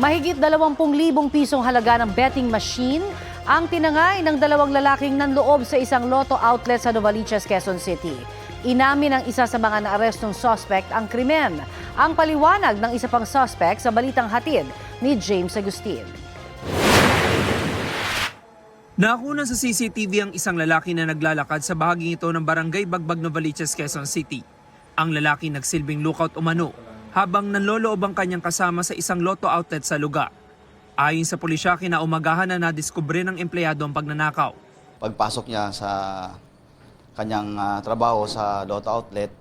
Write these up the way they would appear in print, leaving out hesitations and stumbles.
Mahigit 20,000 pisong halaga ng betting machine ang tinangay ng dalawang lalaking nanloob sa isang Lotto outlet sa Novaliches, Quezon City. Inamin ng isa sa mga naarestong suspect ang krimen. Ang paliwanag ng isa pang suspect sa balitang hatid ni James Agustin. Nakuna sa CCTV ang isang lalaki na naglalakad sa bahaging ito ng Barangay Bagbag, Novaliches, Quezon City. Ang lalaki nagsilbing lookout umano habang nanloloob ang kanyang kasama sa isang Lotto outlet sa lugar. Ayon sa pulisya, kinaumagahan na nadiskubre ng empleyado ang pagnanakaw. Pagpasok niya sa kanyang trabaho sa Lotto outlet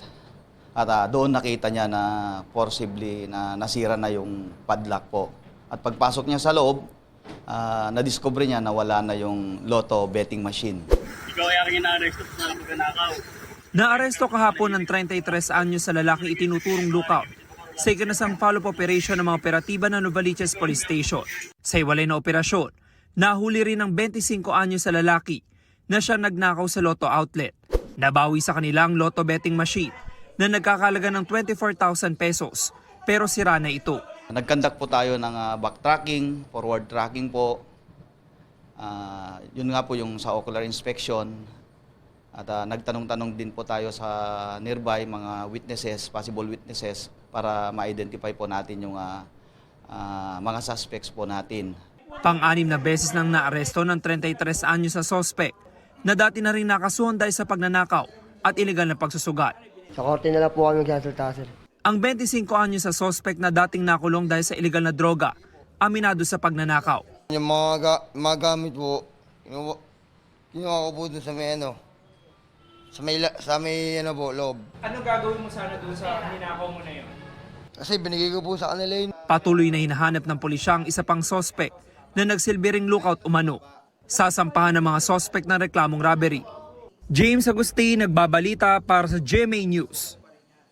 at doon nakita niya na possibly na nasira na yung padlock po. At pagpasok niya sa loob, nadiskubre niya na wala na yung Lotto betting machine. Ikaw ay aking na-aresto sa pagnanakaw. Naaresto kahapon ng 33 anyos sa lalaki itinuturong lookout sa ikinasang follow-up operation ng mga operatiba ng Novaliches Police Station. Sa iwalay na operasyon, nahuli rin ng 25 anyos sa lalaki na siya nagnakaw sa Lotto outlet. Nabawi sa kanila ang Lotto betting machine na nagkakalaga ng 24,000 pesos pero sira na ito. Nagkandak po tayo ng backtracking, forward tracking po. Yun nga po yung sa ocular inspection. At nagtanong-tanong din po tayo sa nearby mga witnesses, possible witnesses, para ma-identify po natin yung mga suspects po natin. Pang-anim na beses nang naaresto ng 33 anyos sa suspect na dati na rin nakasuhan dahil sa pagnanakaw at iligal na pagsusugat. Sa korte na lang po kami magsasalta, sir. Ang 25 anyos sa suspect na dating nakulong dahil sa iligal na droga, aminado sa pagnanakaw. Yung mga gamit po, kinuha ko po dun sa may sa may po, loob. Anong gagawin mo sana doon sa ninakaw mo na yun? Kasi binigay ko po sa kanila yun. Patuloy na hinahanap ng pulisya ang isa pang suspect na nagsilbi ring lookout umano. Sasampahan ng mga suspect ng reklamong robbery. James Agustin, nagbabalita para sa GMA News.